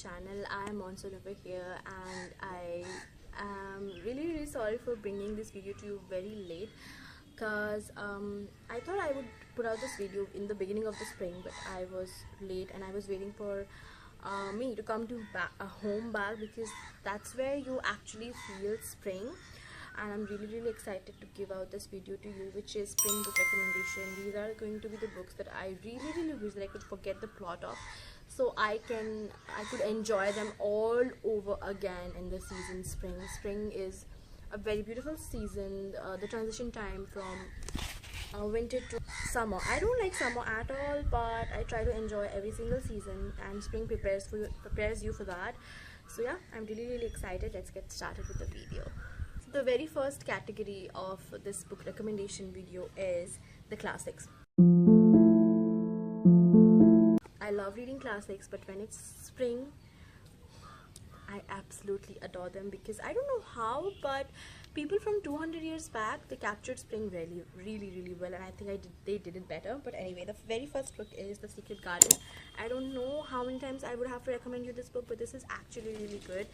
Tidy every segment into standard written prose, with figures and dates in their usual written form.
channel. I am Monsoon over here, and I am really sorry for bringing this video to you very late, because I thought I would put out this video in the beginning of the spring, but I was late and I was waiting for me to come to home back, because that's where you actually feel spring. And I'm really excited to give out this video to you, which is spring book recommendation. These are going to be the books that I really wish that I could forget the plot of, so I could enjoy them all over again in the season. Spring is a very beautiful season, the transition time from winter to summer. I don't like summer at all, but I try to enjoy every single season, and spring prepares you for that. So yeah, I'm really excited. Let's get started with the video. So the very first category of this book recommendation video is the classics. I love reading classics, but when it's spring, I absolutely adore them, because I don't know how, but people from 200 years back, they captured spring really well, and I think they did it better. But anyway, the very first book is The Secret Garden. I don't know how many times I would have to recommend you this book, but this is actually really good.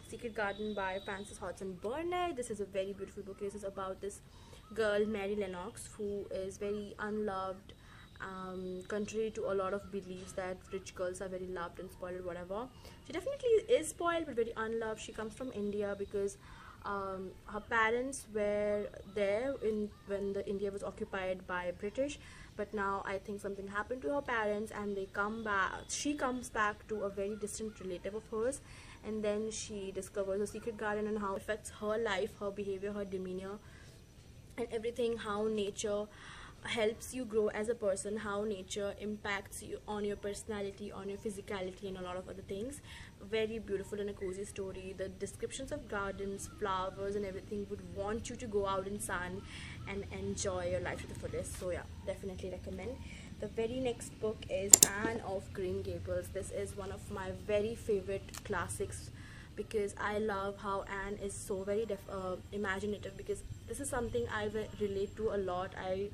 Secret Garden by Frances Hodgson Burnett. This is a very beautiful book. This is about this girl, Mary Lennox, who is very unloved, contrary to a lot of beliefs that rich girls are very loved and spoiled, whatever. She definitely is spoiled, but very unloved. She comes from India because her parents were there when the India was occupied by British, but now I think something happened to her parents and they come back. She comes back to a very distant relative of hers, and then she discovers the secret garden and how it affects her life, her behavior, her demeanor, and everything. How nature helps you grow as a person, how nature impacts you on your personality, on your physicality, and a lot of other things. Very beautiful and a cozy story. The descriptions of gardens, flowers, and everything would want you to go out in sun and enjoy your life to the fullest. So yeah, definitely recommend. The very next book is Anne of Green Gables. This is one of my very favorite classics, because I love how Anne is so very imaginative, because this is something I relate to a lot. I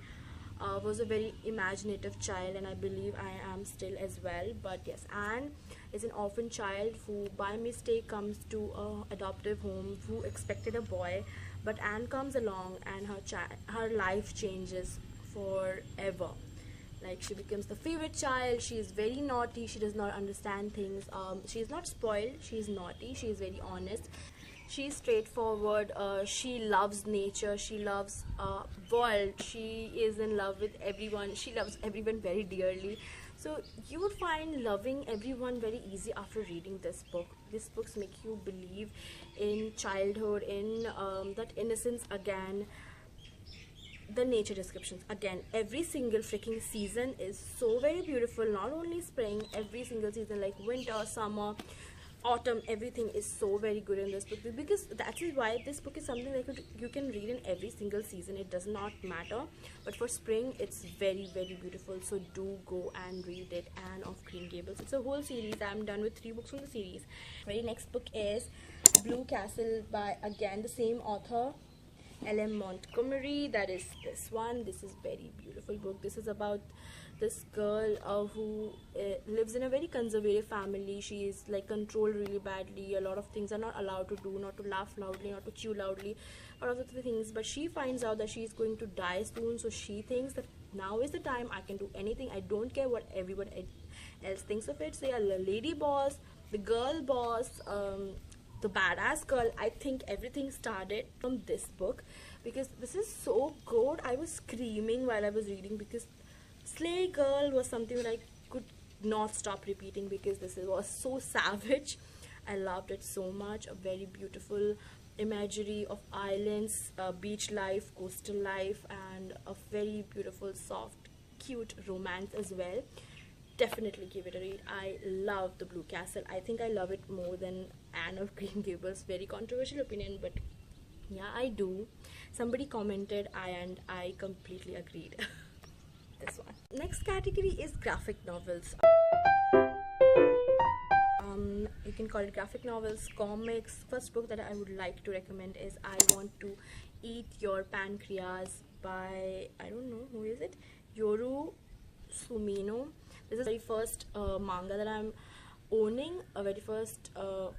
was a very imaginative child, and I believe I am still as well. But yes, Anne is an orphan child who by mistake comes to an adoptive home, who expected a boy, but Anne comes along and her life changes forever. Like, she becomes the favorite child. She is very naughty. She does not understand things. She is not spoiled. She is naughty. She is very honest. She's straightforward. She loves nature. She loves world. She is in love with everyone. She loves everyone very dearly. So you would find loving everyone very easy after reading this book. These books make you believe in childhood, in that innocence again. The nature descriptions again, every single freaking season is so very beautiful. Not only spring, every single season, like winter, summer, autumn, everything is so very good in this book, because that is why this book is something that you can read in every single season. It does not matter, but for spring it's very beautiful. So do go and read it. Anne of Green Gables. It's a whole series. I'm done with 3 books from the series. Very next book is Blue Castle by again the same author, L.M. Montgomery. That is this one. This is very beautiful book. This is about this girl who lives in a very conservative family. She is like controlled really badly. A lot of things are not allowed to do, not to laugh loudly, not to chew loudly, a lot of the things. But she finds out that she is going to die soon, so she thinks that now is the time. I can do anything. I don't care what everyone else thinks of it. So yeah, the lady boss, the girl boss, the badass girl. I think everything started from this book, because this is so good. I was screaming while I was reading, because Slay Girl was something that I could not stop repeating, because this was so savage. I loved it so much. A very beautiful imagery of islands, beach life, coastal life, and a very beautiful, soft, cute romance as well. Definitely give it a read. I love The Blue Castle. I think I love it more than Anne of Green Gables. Very controversial opinion, but yeah, I do. Somebody commented, and I completely agreed. This one. Next category is graphic novels. You can call it graphic novels, comics. First book that I would like to recommend is I Want to Eat Your Pancreas by, I don't know, who is it? Yoru Sumino. This is the very first manga that I'm owning a very first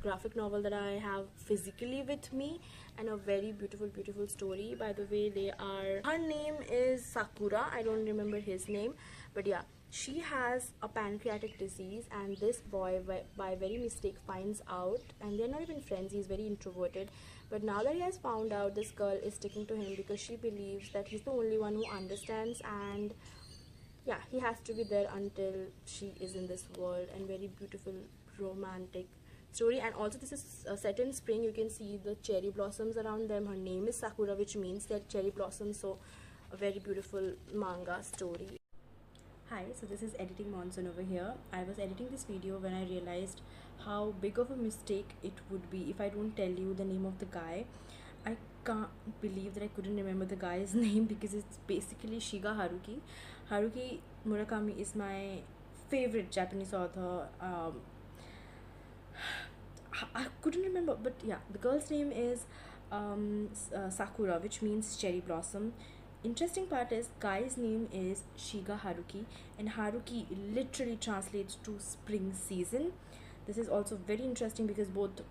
graphic novel that I have physically with me, and a very beautiful story. By the way, her name is Sakura. I don't remember his name, but yeah, she has a pancreatic disease, and this boy by very mistake finds out, and they're not even friends. He's very introverted, but now that he has found out, this girl is sticking to him because she believes that he's the only one who understands, and yeah, he has to be there until she is in this world. And very beautiful romantic story. And also this is set in spring. You can see the cherry blossoms around them. Her name is Sakura, which means they're cherry blossoms, so a very beautiful manga story. Hi, so this is Editing Monsoon over here. I was editing this video when I realized how big of a mistake it would be if I don't tell you the name of the guy. I can't believe that I couldn't remember the guy's name because it's basically Shiga Haruki. Haruki Murakami is my favorite Japanese author. I couldn't remember, but yeah, the girl's name is Sakura, which means cherry blossom. Interesting part is guy's name is Shiga Haruki, and Haruki literally translates to spring season. This is also very interesting because both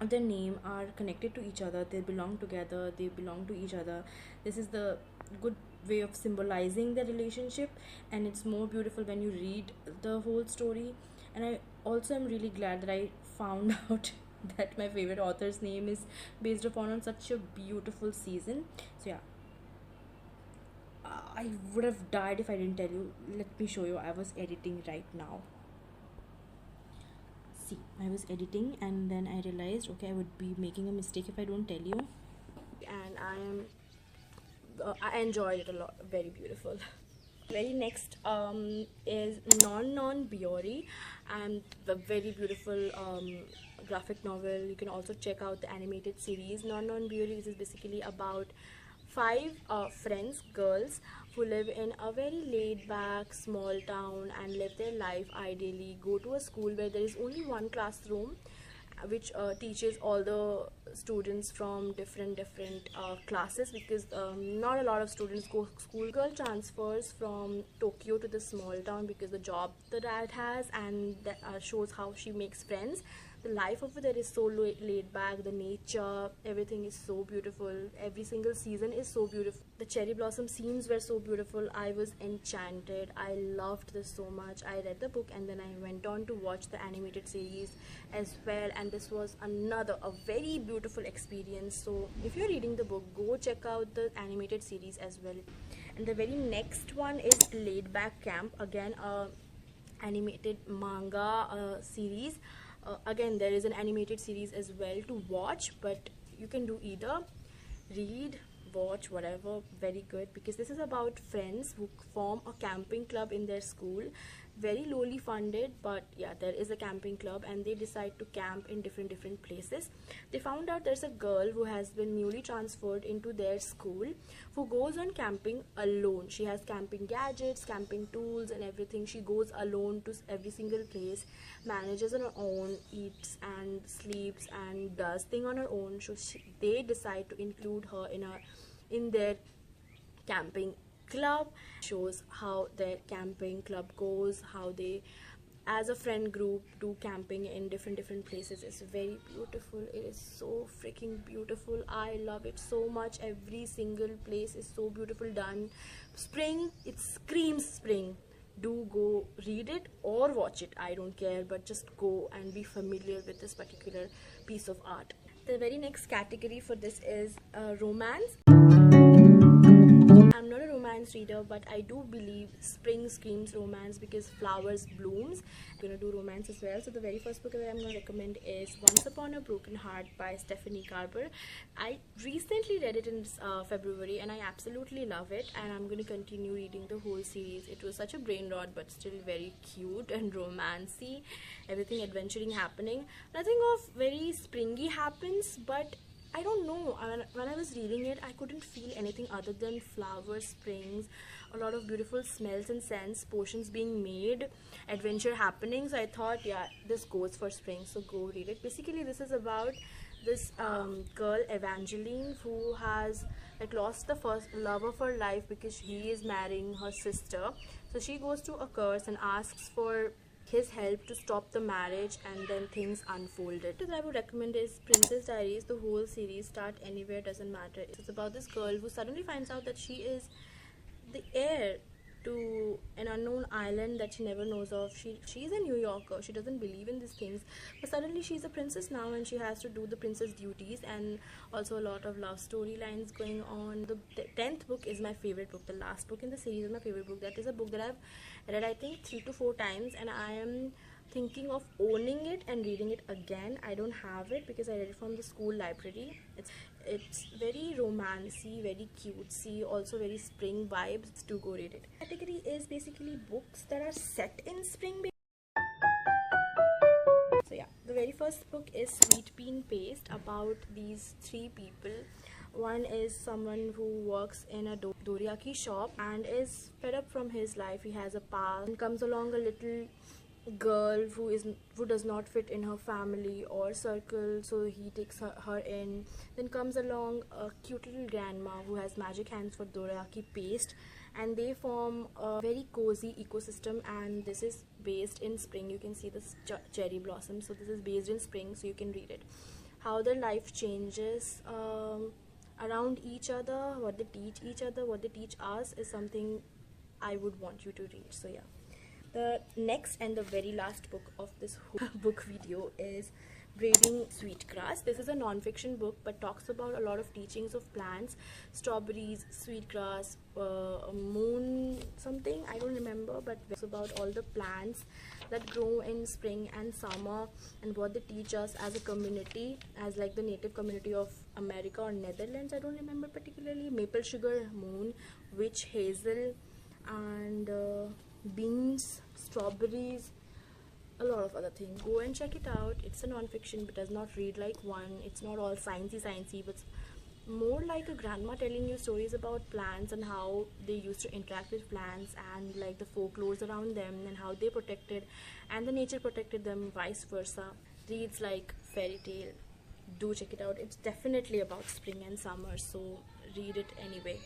of their name are connected to each other. They belong together, they belong to each other. This is the good way of symbolizing the relationship, and it's more beautiful when you read the whole story. And I also am really glad that I found out that my favorite author's name is based upon on such a beautiful season. So yeah, I would have died if I didn't tell you. Let me show you. I was editing right now. See, I was editing and then I realized, okay, I would be making a mistake if I don't tell you. And I enjoyed it a lot. Very beautiful. Very next is Non Biyori, and the very beautiful graphic novel. You can also check out the animated series Non Biyori. This is basically about 5 friends, girls, who live in a very laid back small town and live their life ideally. Go to a school where there is only one classroom which teaches all the students from different classes, because not a lot of students go to school. Girl transfers from Tokyo to the small town because the job the dad has, and that shows how she makes friends. The life over there is so laid back. The nature, everything is so beautiful. Every single season is so beautiful. The cherry blossom scenes were so beautiful. I was enchanted. I loved this so much. I read the book and then I went on to watch the animated series as well, and this was a very beautiful experience. So if you're reading the book, go check out the animated series as well. And the very next one is Laid Back Camp, again a animated manga series. Again, there is an animated series as well to watch, but you can do either. Read, watch, whatever. Very good, because this is about friends who form a camping club in their school. Very lowly funded, but yeah, there is a camping club and they decide to camp in different places. They found out there's a girl who has been newly transferred into their school who goes on camping alone. She has camping gadgets, camping tools and everything. She goes alone to every single place, manages on her own, eats and sleeps and does things on her own. So they decide to include her in their camping club. Shows how their camping club goes, how they as a friend group do camping in different places. It's very beautiful. It is so freaking beautiful. I love it so much. Every single place is so beautiful done. Spring, it screams spring. Do go read it or watch it, I don't care, but just go and be familiar with this particular piece of art. The very next category for this is romance. I'm not a romance reader, but I do believe spring screams romance because flowers blooms. I'm gonna do romance as well. So the very first book that I'm gonna recommend is Once Upon a Broken Heart by Stephanie Garber. I recently read it in February and I absolutely love it, and I'm gonna continue reading the whole series. It was such a brain rot but still very cute and romancy. Everything adventuring happening. Nothing of very springy happens, but I don't know, when I was reading it, I couldn't feel anything other than flowers, springs, a lot of beautiful smells and scents, potions being made, adventure happening. So I thought, yeah, this goes for spring, so go read it. Basically, this is about this girl, Evangeline, who has lost the first love of her life because he is marrying her sister. So she goes to a curse and asks for his help to stop the marriage, and then things unfolded. What I would recommend is Princess Diaries. The whole series, start anywhere, doesn't matter. It's about this girl who suddenly finds out that she is the heir to an unknown island that she never knows of. She's a New Yorker. She doesn't believe in these things, but suddenly she's a princess now, and she has to do the princess duties, and also a lot of love storylines going on. The 10th book is my favorite book. The last book in the series is my favorite book. That is a book that I've read, I think, 3 to 4 times, and I am thinking of owning it and reading it again. I don't have it because I read it from the school library. It's very romancy, very cutesy, also very spring vibes. To go read it. Category is basically books that are set in spring. So yeah, the very first book is Sweet Bean Paste, about these 3 people. One is someone who works in a dorayaki shop and is fed up from his life. He has a past, and comes along a little girl who does not fit in her family or circle, so he takes her in. Then comes along a cute little grandma who has magic hands for dorayaki paste, and they form a very cozy ecosystem. And this is based in spring. You can see this cherry blossom, so this is based in spring, so you can read it. How their life changes around each other, what they teach each other, what they teach us, is something I would want you to read. So yeah, the next and the very last book of this whole book video is Braiding Sweetgrass. This is a non-fiction book but talks about a lot of teachings of plants, strawberries, sweetgrass, moon something, I don't remember, but it's about all the plants that grow in spring and summer and what they teach us as a community, as like the native community of America or Netherlands, I don't remember particularly. Maple sugar, moon, witch hazel, and beans, strawberries, a lot of other things. Go and check it out. It's a non-fiction but does not read like one. It's not all sciencey, but more like a grandma telling you stories about plants and how they used to interact with plants, and like the folklores around them and how they protected and the nature protected them, vice versa. Reads like fairy tale. Do check it out. It's definitely about spring and summer, so read it anyway.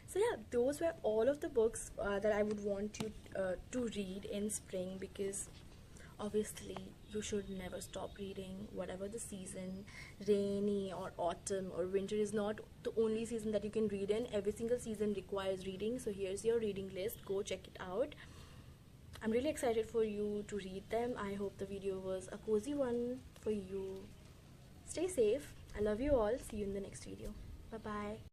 So yeah, those were all of the books that I would want you to read in spring, because obviously you should never stop reading. Whatever the season, rainy or autumn or winter, is not the only season that you can read in. Every single season requires reading, so here's your reading list. Go check it out. I'm really excited for you to read them. I hope the video was a cozy one for you. Stay safe. I love you all. See you in the next video. Bye bye.